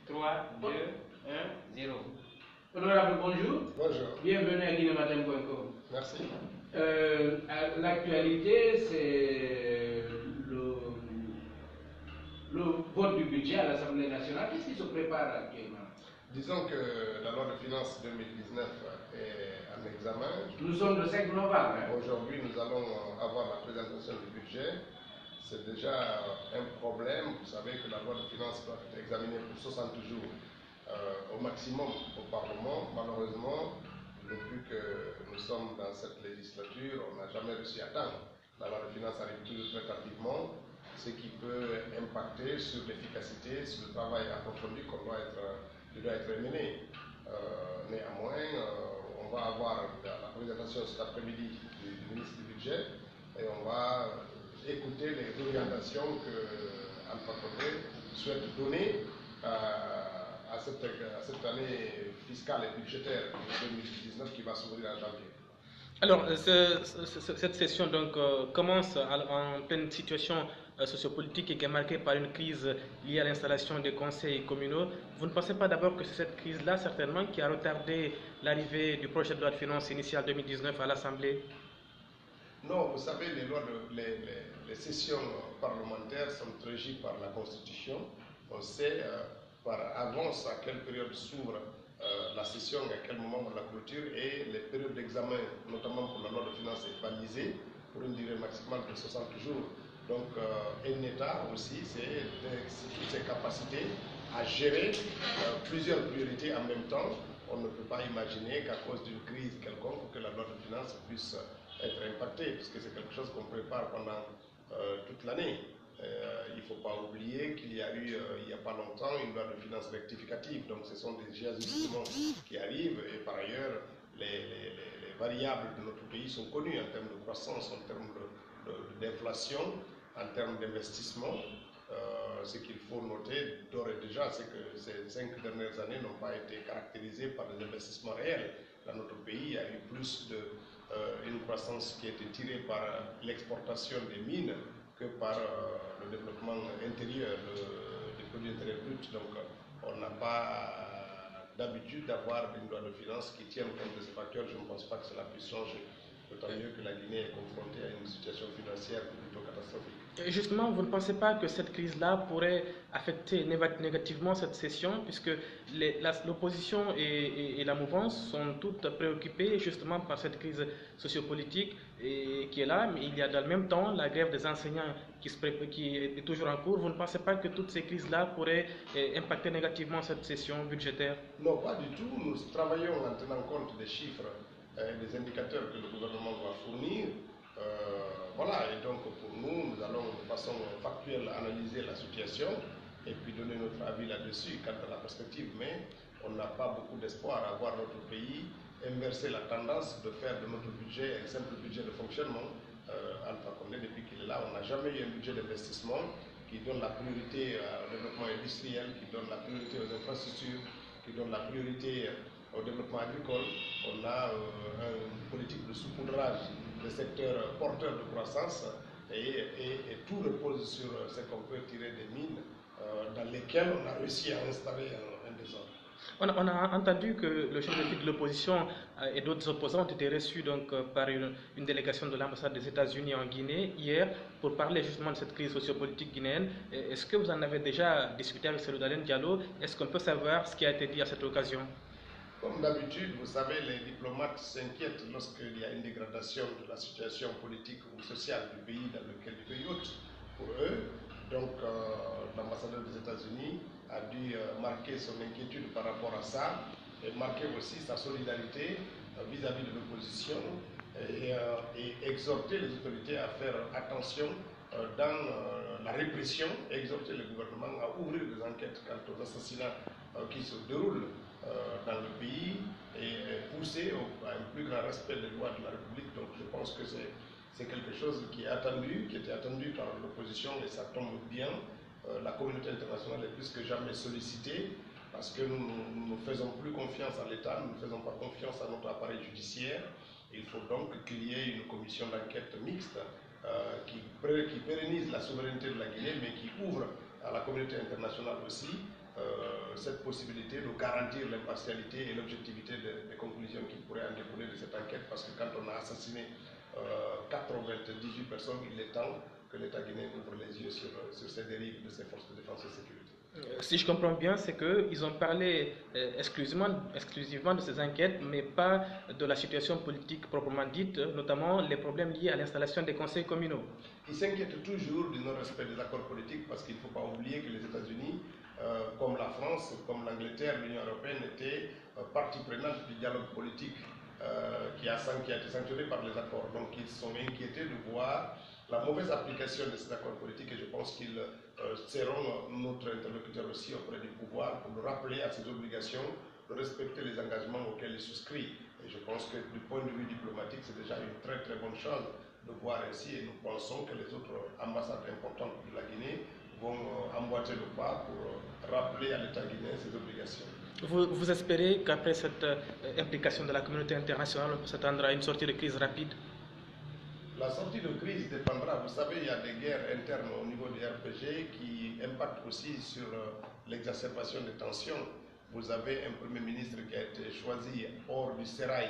3, 2, 1, 0. Honorable, bonjour. Bonjour. Bienvenue à guinématin.com. Merci. L'actualité, c'est le vote du budget à l'Assemblée nationale. Qu'est-ce qui se prépare actuellement? Disons que la loi de finances 2019 est en examen. Nous sommes le 5 novembre. Aujourd'hui, nous allons avoir la présentation du budget. C'est déjà un problème. Vous savez que la loi de finances doit être examinée pour 60 jours au maximum au Parlement. Malheureusement, depuis que nous sommes dans cette législature, on n'a jamais réussi à atteindre. La loi de finances arrive toujours très tardivement, ce qui peut impacter sur l'efficacité, sur le travail approfondi qui doit être mené. Néanmoins, on va avoir la présentation cet après-midi du ministre du Budget et on va écouter les orientations que Alpha Condé souhaite donner à cette année fiscale et budgétaire 2019 qui va s'ouvrir en janvier. Alors, cette session donc, commence en pleine situation sociopolitique qui est marquée par une crise liée à l'installation des conseils communaux. Vous ne pensez pas d'abord que c'est cette crise-là, certainement, qui a retardé l'arrivée du projet de loi de finances initiale 2019 à l'Assemblée? Non, vous savez, les sessions parlementaires sont régies par la Constitution. On sait par avance à quelle période s'ouvre la session et à quel moment on la clôture, et les périodes d'examen, notamment pour la loi de finances, est balisée pour une durée maximale de 60 jours. Donc, un État aussi, c'est toutes ses capacités à gérer plusieurs priorités en même temps. On ne peut pas imaginer qu'à cause d'une crise quelconque, que la loi de finances puisse être impactée, puisque c'est quelque chose qu'on prépare pendant toute l'année. Il ne faut pas oublier qu'il y a eu, il n'y a pas longtemps, une loi de finances rectificative. Donc ce sont des ajustements qui arrivent, et par ailleurs, les variables de notre pays sont connues en termes de croissance, en termes d'inflation, en termes d'investissement. Ce qu'il faut noter d'ores et déjà, c'est que ces 5 dernières années n'ont pas été caractérisées par des investissements réels. Dans notre pays, il y a eu plus une croissance qui a été tirée par l'exportation des mines que par le développement intérieur des produits intérieurs bruts. Donc, on n'a pas d'habitude d'avoir une loi de finances qui tienne compte de ces facteurs. Je ne pense pas que cela puisse changer. D'autant mieux que la Guinée est confrontée à une situation financière plutôt catastrophique. Et justement, vous ne pensez pas que cette crise-là pourrait affecter négativement cette session, puisque l'opposition et la mouvance sont toutes préoccupées justement par cette crise sociopolitique qui est là, mais il y a dans le même temps la grève des enseignants qui est toujours en cours. Vous ne pensez pas que toutes ces crises-là pourraient impacter négativement cette session budgétaire? Non, pas du tout. Nous travaillons en tenant compte des chiffres et des indicateurs que le gouvernement va fournir. Voilà, et donc pour nous allons de façon factuelle analyser la situation et puis donner notre avis là-dessus quant à la perspective. Mais on n'a pas beaucoup d'espoir à voir notre pays inverser la tendance de faire de notre budget un simple budget de fonctionnement. Alpha Condé, depuis qu'il est là, on n'a jamais eu un budget d'investissement qui donne la priorité au développement industriel, qui donne la priorité aux infrastructures, qui donne la priorité au développement agricole. On a une politique de saupoudrage des secteurs porteurs de croissance et tout repose sur ce qu'on peut tirer des mines dans lesquelles on a réussi à installer un désordre. On a entendu que le chef de file de l'opposition et d'autres opposants ont été reçus donc, par une délégation de l'ambassade des États-Unis en Guinée hier pour parler justement de cette crise sociopolitique guinéenne. Est-ce que vous en avez déjà discuté avec Cellou Dalein Diallo? Est-ce qu'on peut savoir ce qui a été dit à cette occasion? Comme d'habitude, vous savez, les diplomates s'inquiètent lorsqu'il y a une dégradation de la situation politique ou sociale du pays dans lequel le pays hôte pour eux. Donc, l'ambassadeur des États-Unis a dû marquer son inquiétude par rapport à ça et marquer aussi sa solidarité vis-à-vis de l'opposition et exhorter les autorités à faire attention dans la répression, et exhorter le gouvernement à ouvrir des enquêtes quant aux assassinats qui se déroulent dans le pays et pousser à un plus grand respect des lois de la République. Donc je pense que c'est quelque chose qui est attendu, qui était attendu par l'opposition, et ça tombe bien. La communauté internationale est plus que jamais sollicitée parce que nous ne faisons plus confiance à l'État, nous ne faisons pas confiance à notre appareil judiciaire. Il faut donc qu'il y ait une commission d'enquête mixte qui pérennise la souveraineté de la Guinée, mais qui ouvre à la communauté internationale aussi cette possibilité de garantir l'impartialité et l'objectivité des conclusions qui pourraient en découler de cette enquête, parce que quand on a assassiné 98 personnes, il est temps que l'État guinéen ouvre les yeux sur ces dérives de ses forces de défense et de sécurité. Si je comprends bien, c'est qu'ils ont parlé exclusivement de ces enquêtes, mais pas de la situation politique proprement dite, notamment les problèmes liés à l'installation des conseils communaux. Ils s'inquiètent toujours du non-respect des accords politiques, parce qu'il ne faut pas oublier que les États-Unis, comme la France, comme l'Angleterre, l'Union européenne étaient partie prenante du dialogue politique qui a été sanctionné par les accords. Donc ils sont inquiétés de voir la mauvaise application de ces accords politiques, et je pense qu'ils seront notre interlocuteur aussi auprès du pouvoir pour nous rappeler à ses obligations de respecter les engagements auxquels il souscrit. Et je pense que du point de vue diplomatique, c'est déjà une très très bonne chose de voir ainsi, et nous pensons que les autres ambassades importantes de la Guinée vont emboîter le pas pour rappeler à l'État guinéen ses obligations. Vous espérez qu'après cette implication de la communauté internationale, on peut s'attendre à une sortie de crise rapide? La sortie de crise dépendra. Vous savez, il y a des guerres internes au niveau du RPG qui impactent aussi sur l'exacerbation des tensions. Vous avez un Premier ministre qui a été choisi hors du sérail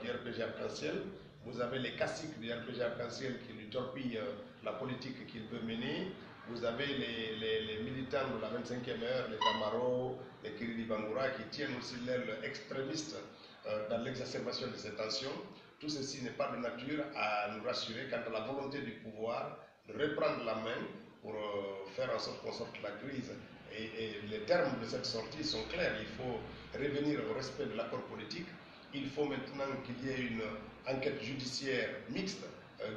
du RPG Arc-en-Ciel. Vous avez les caciques du RPG Arc-en-Ciel qui lui torpillent la politique qu'il veut mener. Vous avez les militants de la 25e heure, les Damaro, les Kirili Bangoura, qui tiennent aussi l'aile extrémiste dans l'exacerbation de ces tensions. Tout ceci n'est pas de nature à nous rassurer quant à la volonté du pouvoir de reprendre la main pour faire en sorte qu'on sorte de la crise. Et les termes de cette sortie sont clairs. Il faut revenir au respect de l'accord politique. Il faut maintenant qu'il y ait une enquête judiciaire mixte,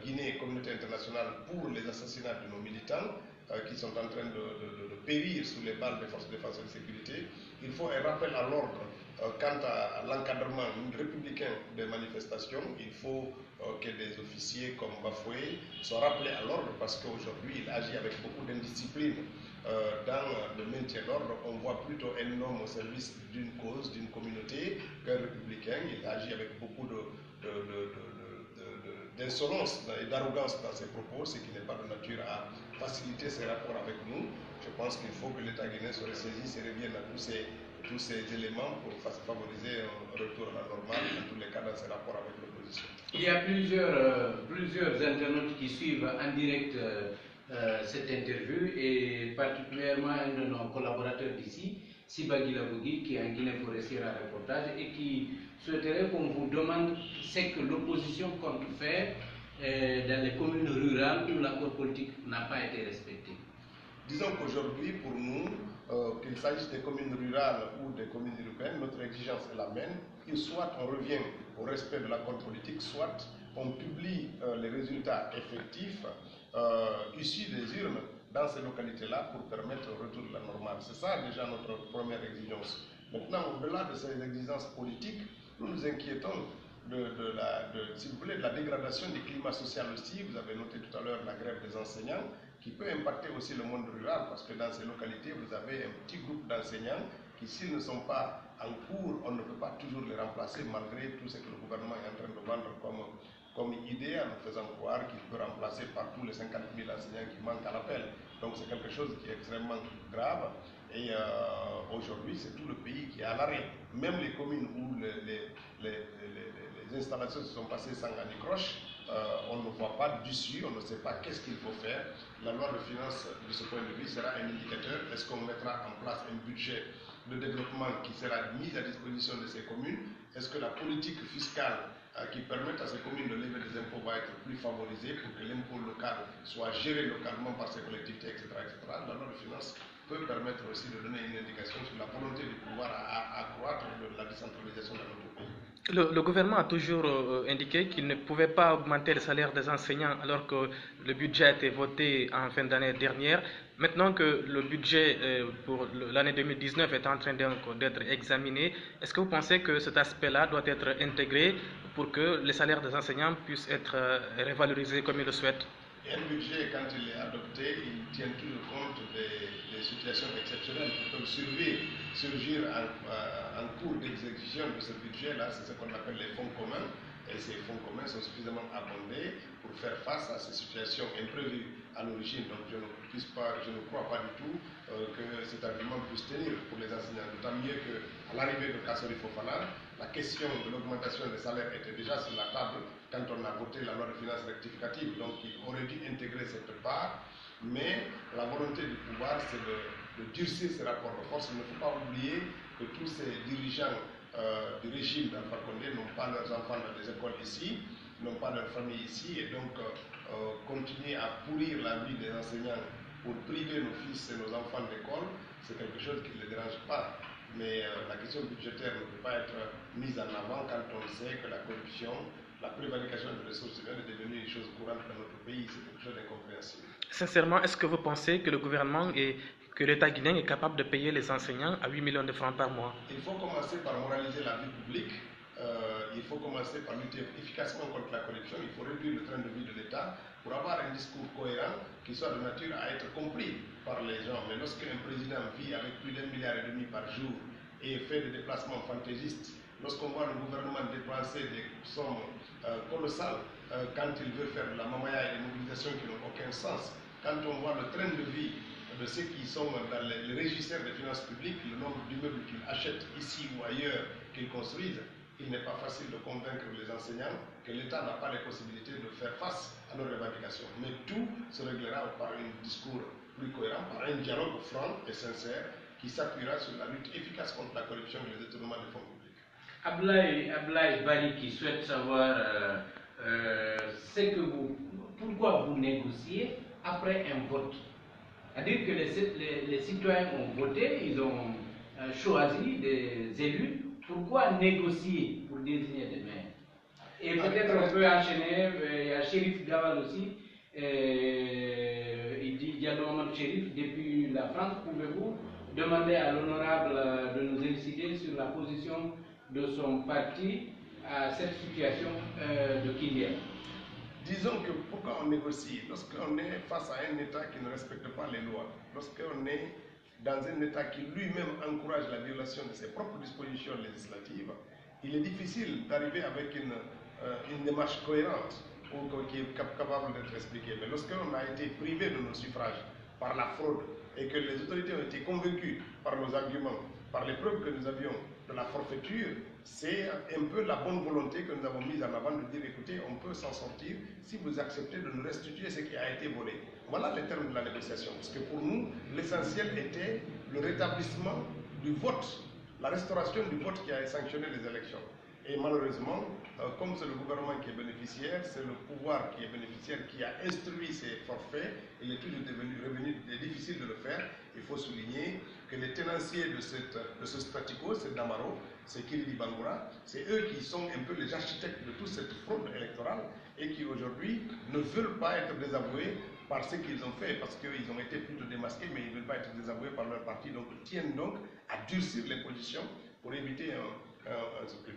Guinée et communauté internationale, pour les assassinats de nos militants qui sont en train de périr sous les balles des forces de défense et de sécurité. Il faut un rappel à l'ordre quant à l'encadrement républicain des manifestations. Il faut que des officiers comme Bafoué soient rappelés à l'ordre, parce qu'aujourd'hui il agit avec beaucoup d'indiscipline dans le maintien de l'ordre. On voit plutôt un homme au service d'une cause, d'une communauté, qu'un républicain. Il agit avec beaucoup d'insolence et d'arrogance dans ses propos, ce qui n'est pas de nature à faciliter ses rapports avec nous. Je pense qu'il faut que l'État guinéen se ressaisisse et revienne à tous ces éléments pour favoriser un retour à la normale, en tous les cas dans ses rapports avec l'opposition. Il y a plusieurs internautes qui suivent en direct cette interview, et particulièrement un de nos collaborateurs d'ici, Siba Guilabogui, qui est en Guinée pour réussir un reportage et qui souhaiterait qu'on vous demande ce que l'opposition compte faire dans les communes rurales où l'accord politique n'a pas été respecté. Disons qu'aujourd'hui, pour nous, qu'il s'agisse des communes rurales ou des communes urbaines, notre exigence est la même. Soit on revient au respect de l'accord politique, soit on publie les résultats effectifs issus des urnes dans ces localités-là pour permettre le retour de la normale. C'est ça déjà notre première exigence. Maintenant, au-delà de ces exigences politiques, nous nous inquiétons si vous voulez, de la dégradation du climat social aussi. Vous avez noté tout à l'heure la grève des enseignants, qui peut impacter aussi le monde rural, parce que dans ces localités, vous avez un petit groupe d'enseignants qui, s'ils ne sont pas en cours, on ne peut pas toujours les remplacer, malgré tout ce que le gouvernement est en train de vendre comme idée, en nous faisant croire qu'il peut remplacer par tous les 50 000 enseignants qui manquent à l'appel. Donc c'est quelque chose qui est extrêmement grave. Et aujourd'hui, c'est tout le pays qui est à l'arrêt. Même les communes où les installations se sont passées sans anicroche, on ne voit pas d'issue, on ne sait pas qu'est-ce qu'il faut faire. La loi de finances, de ce point de vue, sera un indicateur. Est-ce qu'on mettra en place un budget de développement qui sera mis à disposition de ces communes? Est-ce que la politique fiscale qui permet à ces communes de lever des impôts va être plus favorisée pour que l'impôt local soit géré localement par ces collectivités, etc., etc. La loi de finances peut permettre aussi de donner une indication sur la volonté du pouvoir à accroître la décentralisation dans notre pays. Le gouvernement a toujours indiqué qu'il ne pouvait pas augmenter le salaire des enseignants alors que le budget a été voté en fin d'année dernière. Maintenant que le budget pour l'année 2019 est en train d'être examiné, est-ce que vous pensez que cet aspect-là doit être intégré pour que les salaires des enseignants puissent être révalorisés comme ils le souhaitent? Et un budget, quand il est adopté, il tient toujours compte des situations exceptionnelles qui peuvent surgir en cours d'exécution de ce budget-là. C'est ce qu'on appelle les fonds communs. et ces fonds communs sont suffisamment abondés pour faire face à ces situations imprévues à l'origine. Donc je ne crois pas du tout que cet argument puisse tenir pour les enseignants. D'autant mieux qu'à l'arrivée de Kassori Fofana, la question de l'augmentation des salaires était déjà sur la table quand on a voté la loi de finances rectificative. Donc il aurait dû intégrer cette part, mais la volonté du pouvoir, c'est de durcir ces rapports de force. Il ne faut pas oublier que tous ces dirigeants du régime d'Alpha Condé n'ont pas leurs enfants dans les écoles ici, n'ont pas leur famille ici, et donc continuer à pourrir la vie des enseignants pour priver nos fils et nos enfants d'école, c'est quelque chose qui ne les dérange pas. Mais la question budgétaire ne peut pas être mise en avant quand on sait que la corruption, la prévarication des ressources humaines est devenue une chose courante dans notre pays. C'est quelque chose d'incompréhensible. Sincèrement, est-ce que vous pensez que le gouvernement et que l'État guinéen est capable de payer les enseignants à 8 millions de francs par mois? Il faut commencer par moraliser la vie publique. Il faut commencer par lutter efficacement contre la corruption. Il faut réduire le train de vie de l'État pour avoir un discours cohérent qui soit de nature à être compris par les gens. Mais lorsqu'un président vit avec plus d'1,5 milliard par jour et fait des déplacements fantaisistes, lorsqu'on voit le gouvernement dépenser des sommes colossales quand il veut faire de la mamaya et des mobilisations qui n'ont aucun sens, quand on voit le train de vie de ceux qui sont dans les régisseurs des finances publiques, le nombre d'immeubles qu'ils achètent ici ou ailleurs, qu'ils construisent, il n'est pas facile de convaincre les enseignants que l'État n'a pas les possibilités de faire face à leurs revendications. Mais tout se réglera par un discours plus cohérent, par un dialogue franc et sincère qui s'appuiera sur la lutte efficace contre la corruption et les détournements des fonds publics. Ablaye Bali qui souhaite savoir pourquoi vous négociez après un vote. C'est-à-dire que les citoyens ont voté, ils ont choisi des élus. Pourquoi négocier pour désigner des maires? Et peut-être on peut enchaîner, il y a Chérif Gawal aussi, il dit Diallo Ahmad Chérif, depuis la France, pouvez-vous demander à l'honorable de nous élucider sur la position de son parti à cette situation de Kindia? Disons que pourquoi on négocie? Lorsqu'on est face à un État qui ne respecte pas les lois, lorsqu'on est dans un État qui lui-même encourage la violation de ses propres dispositions législatives, il est difficile d'arriver avec une démarche cohérente ou qui est capable d'être expliquée. Mais lorsqu'on a été privé de nos suffrages par la fraude et que les autorités ont été convaincues par nos arguments, par les preuves que nous avions de la forfaiture, c'est un peu la bonne volonté que nous avons mise en avant de dire écoutez, on peut s'en sortir si vous acceptez de nous restituer ce qui a été volé. Voilà les termes de la négociation, parce que pour nous, l'essentiel était le rétablissement du vote, la restauration du vote qui a sanctionné les élections. Et malheureusement, comme c'est le gouvernement qui est bénéficiaire, c'est le pouvoir qui est bénéficiaire qui a instruit ces forfaits, il est toujours revenu difficile de le faire. Il faut souligner que les tenanciers de ce statu quo, c'est Damaro, c'est Kirili Bangoura, c'est eux qui sont un peu les architectes de toute cette fraude électorale et qui aujourd'hui ne veulent pas être désavoués par ce qu'ils ont fait, parce qu'ils ont été plutôt démasqués, mais ils ne veulent pas être désavoués par leur parti, donc ils tiennent donc à durcir les positions pour éviter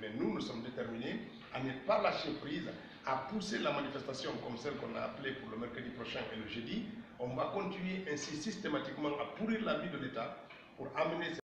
mais nous sommes déterminés à ne pas lâcher prise, à pousser la manifestation comme celle qu'on a appelée pour le mercredi prochain et le jeudi. On va continuer ainsi systématiquement à pourrir la vie de l'État pour amener